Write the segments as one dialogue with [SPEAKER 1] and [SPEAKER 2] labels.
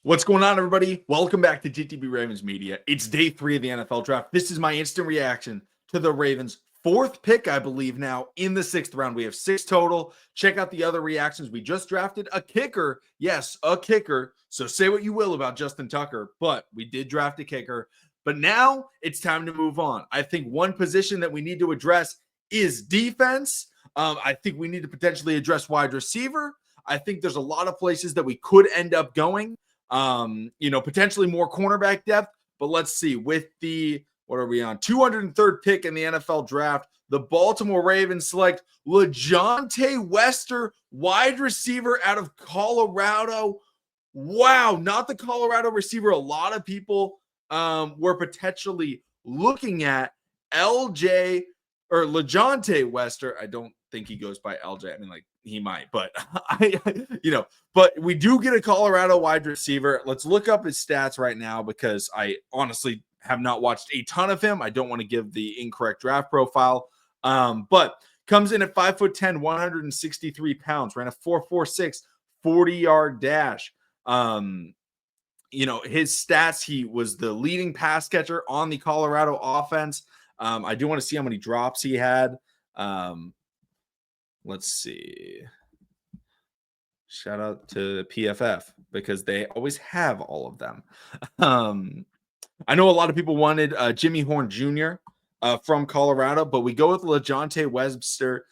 [SPEAKER 1] What's going on, everybody? Welcome back to GTB Ravens Media. It's day 3 of the NFL draft. This is my instant reaction to the Ravens' 4th pick, I believe, now in the 6th round. We have 6 total. Check out the other reactions. We just drafted a kicker. Yes, a kicker. So say what you will about Justin Tucker, but we did draft a kicker. But now it's time to move on. I think one position that we need to address is defense. I think we need to potentially address wide receiver. I think there's a lot of places that we could end up going. Potentially more cornerback depth, but let's see. With the, what are we on? 203rd pick in the NFL draft, the Baltimore Ravens select Lajontay Wester, wide receiver out of Colorado. Wow, not the Colorado receiver a lot of people were potentially looking at. LJ or Lajontay Wester. I don't think he goes by LJ. I mean, like, he might, but but we do get a Colorado wide receiver. Let's look up his stats right now because I honestly have not watched a ton of him. I don't want to give the incorrect draft profile. But comes in at 5'10", 163 pounds, ran a 4.46 40-yard dash. His stats, he was the leading pass catcher on the Colorado offense. I do want to see how many drops he had. Let's see. Shout out to PFF because they always have all of them. I know a lot of people wanted Jimmy Horn Jr. From Colorado, but we go with Lajontay Webster.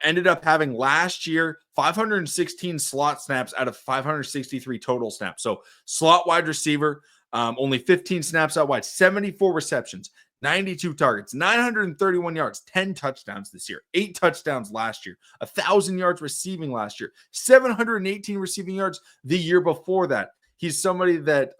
[SPEAKER 1] Ended up having last year 516 slot snaps out of 563 total snaps. So slot wide receiver, only 15 snaps out wide, 74 receptions, 92 targets, 931 yards, 10 touchdowns this year, 8 touchdowns last year, 1,000 yards receiving last year, 718 receiving yards the year before that. He's somebody that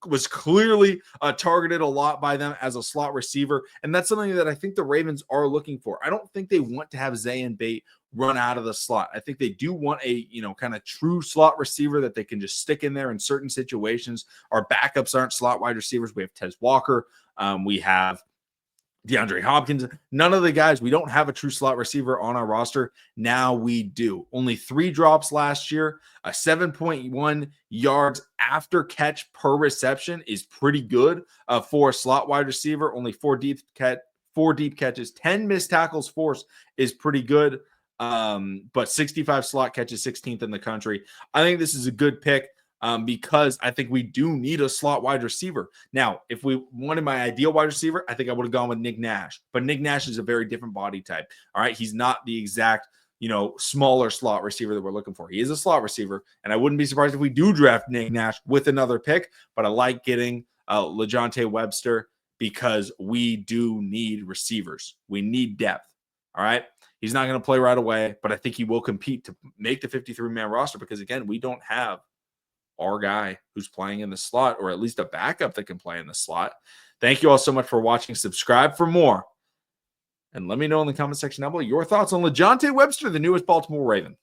[SPEAKER 1] was clearly targeted a lot by them as a slot receiver, and that's something that I think the Ravens are looking for. I don't think they want to have Zay and Bate run out of the slot. I think they do want a kind of true slot receiver that they can just stick in there in certain situations. Our backups aren't slot wide receivers. We have Tez Walker. We have DeAndre Hopkins. None of the guys, we don't have a true slot receiver on our roster. Now we do. Only 3 drops last year. A 7.1 yards after catch per reception is pretty good for a slot wide receiver. Only 4 deep catches, 10 missed tackles forced is pretty good. But 65 slot catches, 16th in the country. I think this is a good pick. Because I think we do need a slot wide receiver. Now, if we wanted my ideal wide receiver, I think I would have gone with Nick Nash. But Nick Nash is a very different body type. All right. He's not the exact, smaller slot receiver that we're looking for. He is a slot receiver. And I wouldn't be surprised if we do draft Nick Nash with another pick. But I like getting Lajontay Webster because we do need receivers. We need depth. All right. He's not going to play right away, but I think he will compete to make the 53-man roster because, again, we don't have our guy who's playing in the slot, or at least a backup that can play in the slot. Thank you all so much for watching. Subscribe for more. And let me know in the comment section down below your thoughts on Lajontay Webster, the newest Baltimore Raven.